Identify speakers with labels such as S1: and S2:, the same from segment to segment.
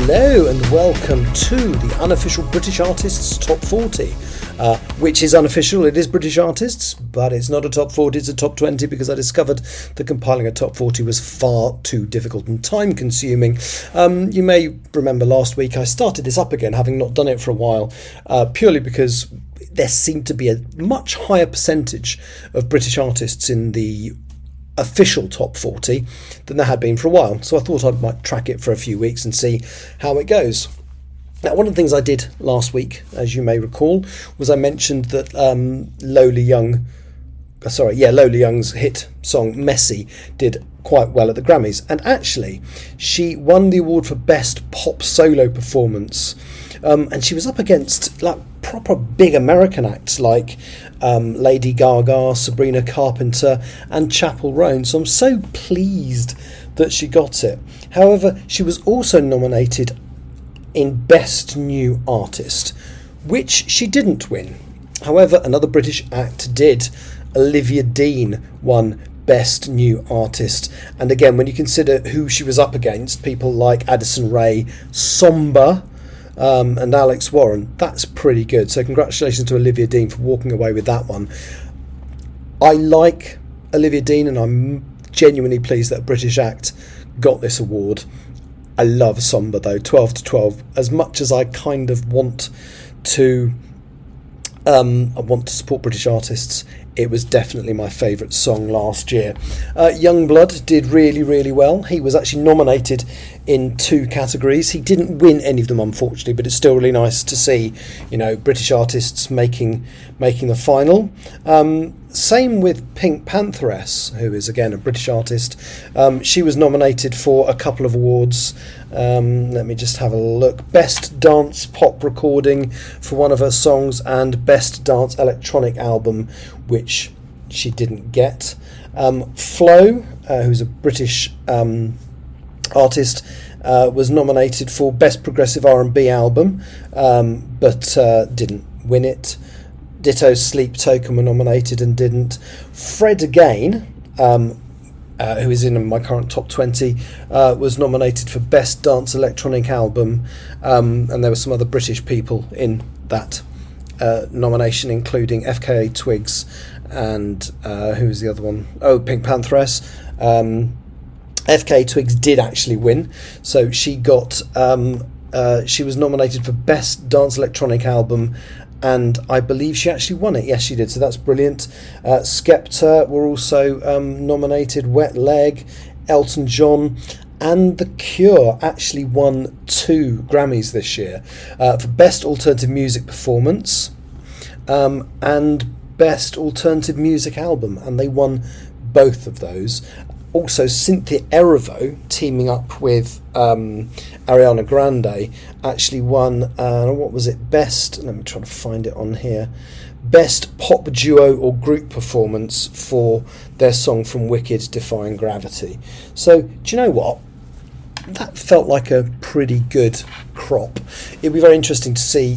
S1: Hello and welcome to the Unofficial British Artists Top 40, which is unofficial. It is British artists, but it's not a top 40, it's a top 20 because I discovered that compiling a top 40 was far too difficult and time consuming. You may remember last week I started this up again, having not done it for a while, purely because there seemed to be a much higher percentage of British artists in the official top 40 than there had been for a while, so I thought I might track it for a few weeks and see how it goes. Now, one of the things I did last week, as you may recall, was I mentioned that Lola Young's hit song Messy did quite well at the Grammys, and actually she won the award for Best Pop Solo Performance, and she was up against like proper big American acts like Lady Gaga, Sabrina Carpenter and Chappell Roan, so I'm so pleased that she got it. However, she was also nominated in Best New Artist, which she didn't win. However, another British act did. Olivia Dean won Best New Artist, and again, when you consider who she was up against, people like Addison Rae, Somber, and Alex Warren, that's pretty good. So congratulations to Olivia Dean for walking away with that one. I like Olivia Dean and I'm genuinely pleased that a British act got this award. I love Somber though, 12 to 12. As much as I kind of want to support British artists, it was definitely my favourite song last year. Youngblood did really, really well. He was actually nominated in 2 categories. He didn't win any of them, unfortunately, but it's still really nice to see, you know, British artists making the final. Same with Pink Pantheress, who is again a British artist. She was nominated for a couple of awards. Let me just have a look. Best Dance Pop Recording for one of her songs and Best Dance Electronic Album, which she didn't get. Flo, who's a British artist, was nominated for Best Progressive R&B Album, but didn't win it. Ditto Sleep Token were nominated and didn't. Fred again, who is in my current top 20, was nominated for Best Dance Electronic Album, and there were some other British people in that nomination, including FKA Twigs and who was the other one? Oh, Pink Pantheress. FKA Twigs did actually win, so she got she was nominated for Best Dance Electronic Album, and I believe she actually won it. Yes, she did, so that's brilliant. Skepta were also nominated. Wet Leg, Elton John, and The Cure actually won 2 Grammys this year for Best Alternative Music Performance and Best Alternative Music Album, and they won both of those. Also, Cynthia Erivo, teaming up with Ariana Grande, actually won, what was it, Best, let me try to find it on here, Best Pop Duo or Group Performance for their song from Wicked, Defying Gravity. So, do you know what? That felt like a pretty good crop. It'll be very interesting to see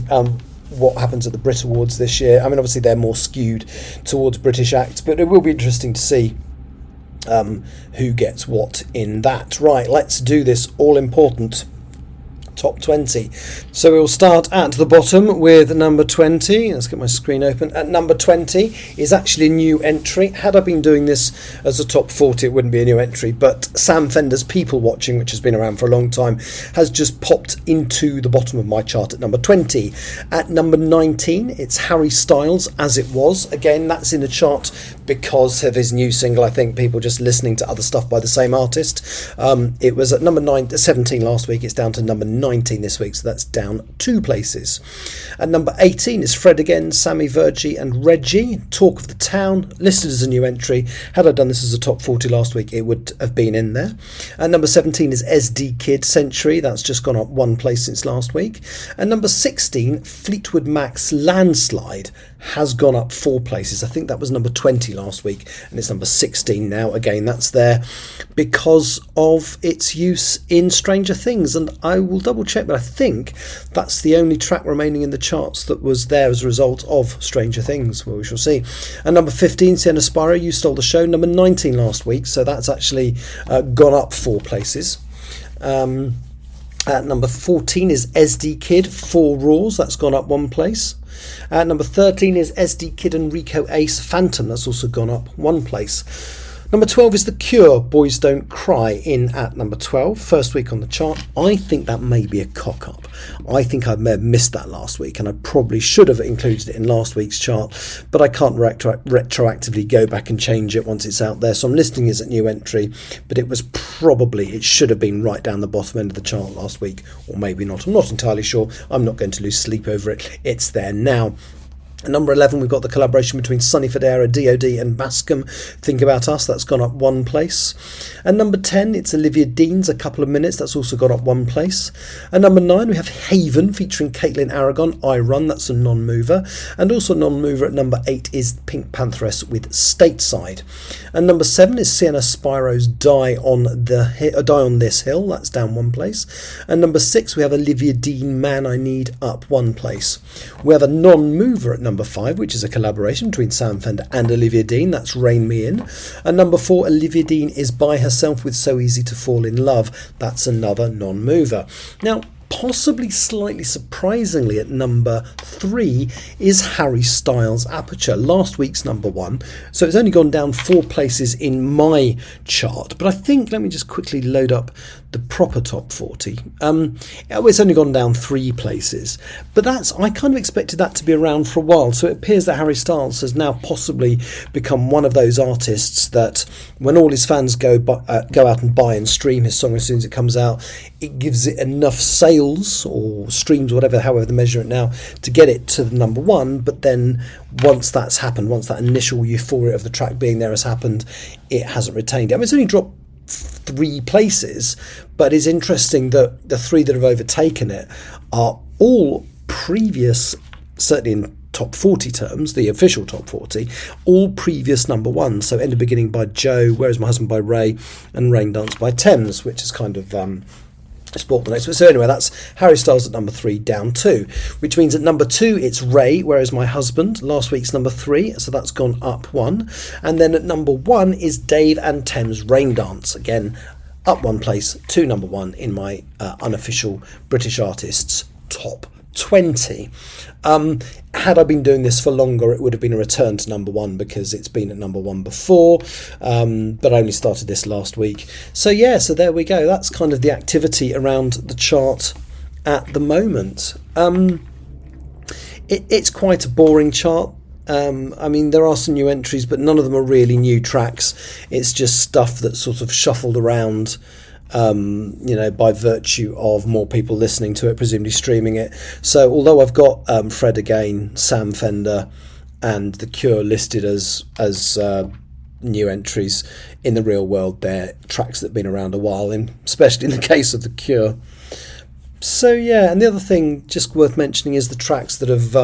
S1: what happens at the Brit Awards this year. I mean, obviously they're more skewed towards British acts, but it will be interesting to see who gets what in that. Right, let's do this all-important top 20. So we'll start at the bottom with number 20. Let's get my screen open. At number 20 is actually a new entry. Had I been doing this as a top 40, it wouldn't be a new entry, but Sam Fender's People Watching, which has been around for a long time, has just popped into the bottom of my chart at number 20. At number 19, it's Harry Styles, As It Was. Again, that's in the chart because of his new single. I think people just listening to other stuff by the same artist. It was at number 17 last week. It's down to number 19 this week, so that's down 2 places. At number 18 is Fred again, Sammy Virgie and Reggie, Talk of the Town, listed as a new entry. Had I done this as a top 40 last week, it would have been in there. At number 17 is SD Kid, Century. That's just gone up 1 place since last week. And number 16, Fleetwood Mac's Landslide, has gone up 4 places. I think that was number 20 last week, and it's number 16 now. Again, that's there because of its use in Stranger Things, and I will double check, but I think that's the only track remaining in the charts that was there as a result of Stranger Things. Well, we shall see. And number 15, Sienna Spiro, You Stole the Show, number 19 last week, so that's actually gone up 4 places. At number 14 is SD Kid, Four Roars, that's gone up one place. At number 13 is SD Kid and Rico Ace, Phantom, that's also gone up one place. Number 12 is The Cure, Boys Don't Cry, in at number 12, first week on the chart. I think that may be a cock-up. I think I may have missed that last week, and I probably should have included it in last week's chart, but I can't retroactively go back and change it once it's out there. So I'm listing it as a new entry, but it should have been right down the bottom end of the chart last week, or maybe not. I'm not entirely sure. I'm not going to lose sleep over it. It's there now. At number 11, we've got the collaboration between Sonny Fodera, DOD and Bascom, Think About Us, that's gone up one place. At number 10, it's Olivia Dean's A Couple of Minutes, that's also gone up one place. At number 9, we have Haven featuring Caitlin Aragon, I Run, that's a non-mover. And also non-mover at number 8 is Pink Pantheress with Stateside. And number 7 is Sienna Spiro's Die on This Hill, that's down one place. And number 6, we have Olivia Dean, Man I Need, up one place. We have a non-mover at number 5, which is a collaboration between Sam Fender and Olivia Dean, that's Rein Me In. And number 4, Olivia Dean is by herself with So Easy to Fall in Love, that's another non-mover. Now, possibly slightly surprisingly at number 3 is Harry Styles' Aperture, last week's number 1, so it's only gone down 4 places in my chart, but I think, let me just quickly load up the proper top 40. It's only gone down 3 places, but I kind of expected that to be around for a while, so it appears that Harry Styles has now possibly become one of those artists that when all his fans go out and buy and stream his song as soon as it comes out, it gives it enough sales or streams, however they measure it now, to get it to the number 1, but then once that's happened, once that initial euphoria of the track being there has happened, it hasn't retained it. I mean, it's only dropped 3 places, but it's interesting that the 3 that have overtaken it are all previous, certainly in top 40 terms, the official top 40, all previous number 1. So End of Beginning by Joe, Where Is My Husband by Ray, and Rain Dance by Thames, which is kind of sport the next one. So anyway, that's Harry Styles at number 3, down 2, which means at number 2 it's Ray, Where Is My Husband, last week's number 3, so that's gone up 1. And then at number 1 is Dave and Thames, Rain Dance, again up 1 place to number 1 in my unofficial British artists top 20. Had I been doing this for longer, it would have been a return to number 1 because it's been at number 1 before, but I only started this last week. So there we go. That's kind of the activity around the chart at the moment. It's quite a boring chart. I mean, there are some new entries, but none of them are really new tracks. It's just stuff that's sort of shuffled around, by virtue of more people listening to it, presumably streaming it. So although I've got Fred Again, Sam Fender and The Cure listed as new entries, in the real world they're tracks that have been around a while, especially in the case of The Cure. So and the other thing just worth mentioning is the tracks that have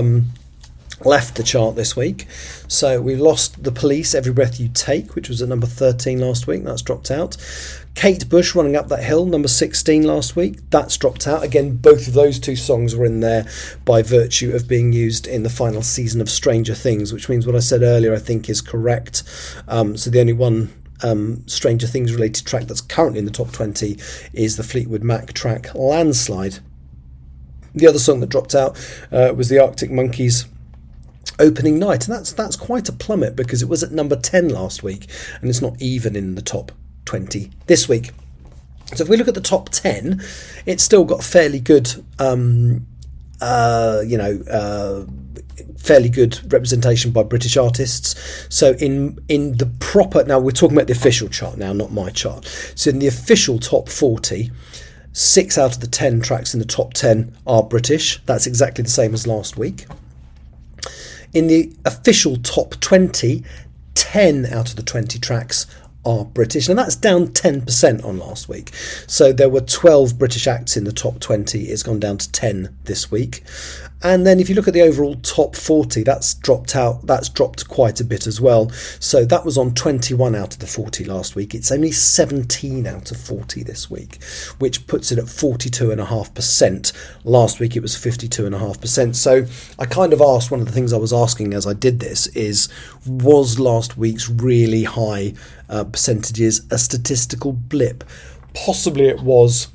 S1: left the chart this week. So we lost The Police, Every Breath You Take, which was at number 13 last week, that's dropped out. Kate Bush, Running Up That Hill, number 16 last week, that's dropped out. Again, both of those 2 songs were in there by virtue of being used in the final season of Stranger Things, which means what I said earlier I think is correct. So the only one Stranger Things related track that's currently in the top 20 is the Fleetwood Mac track Landslide. The other song that dropped out was the Arctic Monkeys, Opening Night, and that's quite a plummet because it was at number 10 last week and it's not even in the top 20 this week. So if we look at the top 10, it's still got fairly good fairly good representation by British artists. So in the proper, now we're talking about the official chart now, not my chart. So in the official top 40, 6 out of the 10 tracks in the top 10 are British. That's exactly the same as last week. In the official top 20, 10 out of the 20 tracks are British, and that's down 10% on last week. So there were 12 British acts in the top 20. It's gone down to 10 this week. And then if you look at the overall top 40, that's dropped quite a bit as well. So that was on 21 out of the 40 last week. It's only 17 out of 40 this week, which puts it at 42.5%. Last week it was 52.5%. So I kind of asked, one of the things I was asking as I did this is, was last week's really high percentages a statistical blip? Possibly it was.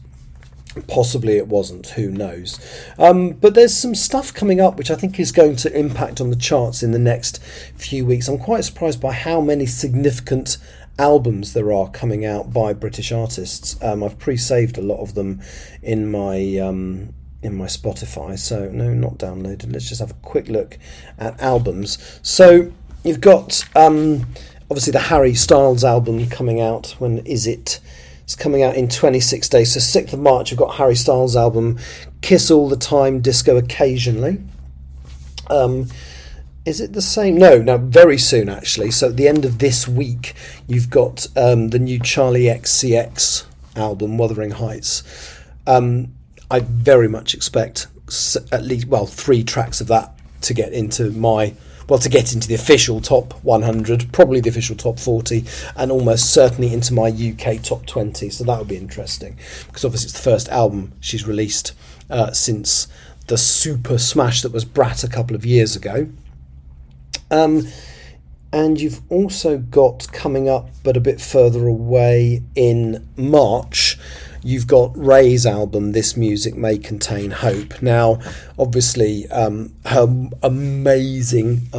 S1: Possibly it wasn't, who knows. But there's some stuff coming up which I think is going to impact on the charts in the next few weeks. I'm quite surprised by how many significant albums there are coming out by British artists. I've pre-saved a lot of them in my Spotify, so no, not downloaded. Let's just have a quick look at albums. So you've got obviously the Harry Styles album coming out. When is it? It's coming out in 26 days. So 6th of March, you've got Harry Styles' album, Kiss All the Time, Disco Occasionally. Is it the same? No, very soon, actually. So at the end of this week, you've got the new Charlie XCX album, Wuthering Heights. I very much expect at least, 3 tracks of that to get into the official top 100, probably the official top 40, and almost certainly into my UK top 20. So that would be interesting, because obviously it's the first album she's released since the super smash that was Brat a couple of years ago. And you've also got coming up, but a bit further away in March, you've got Ray's album, This Music May Contain Hope. Now, obviously, her amazing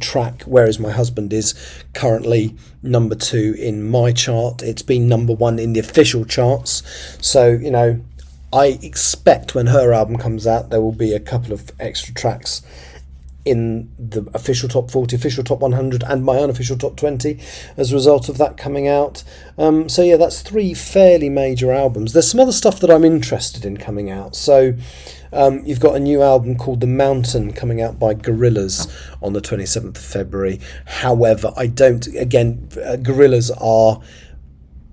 S1: track, Where Is My Husband, is currently number 2 in my chart. It's been number 1 in the official charts. So, I expect when her album comes out, there will be a couple of extra tracks in the official top 40, official top 100, and my unofficial top 20 as a result of that coming out. So yeah, that's 3 fairly major albums. There's some other stuff that I'm interested in coming out. So you've got a new album called The Mountain coming out by Gorillaz on the 27th of February. However, Gorillaz are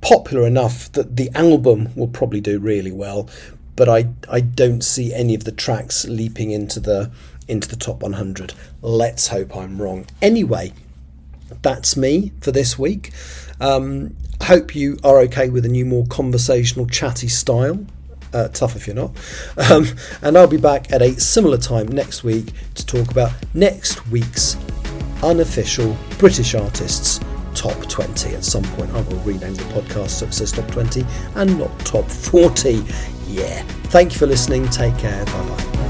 S1: popular enough that the album will probably do really well, but I don't see any of the tracks leaping into the top 100. Let's hope I'm wrong. Anyway, that's me for this week. Hope you are okay with a new, more conversational, chatty style. Tough if you're not. And I'll be back at a similar time next week to talk about next week's unofficial British artists top 20. At some point I will rename the podcast so it says top 20 and not top 40. Yeah. Thank you for listening. Take care. Bye bye.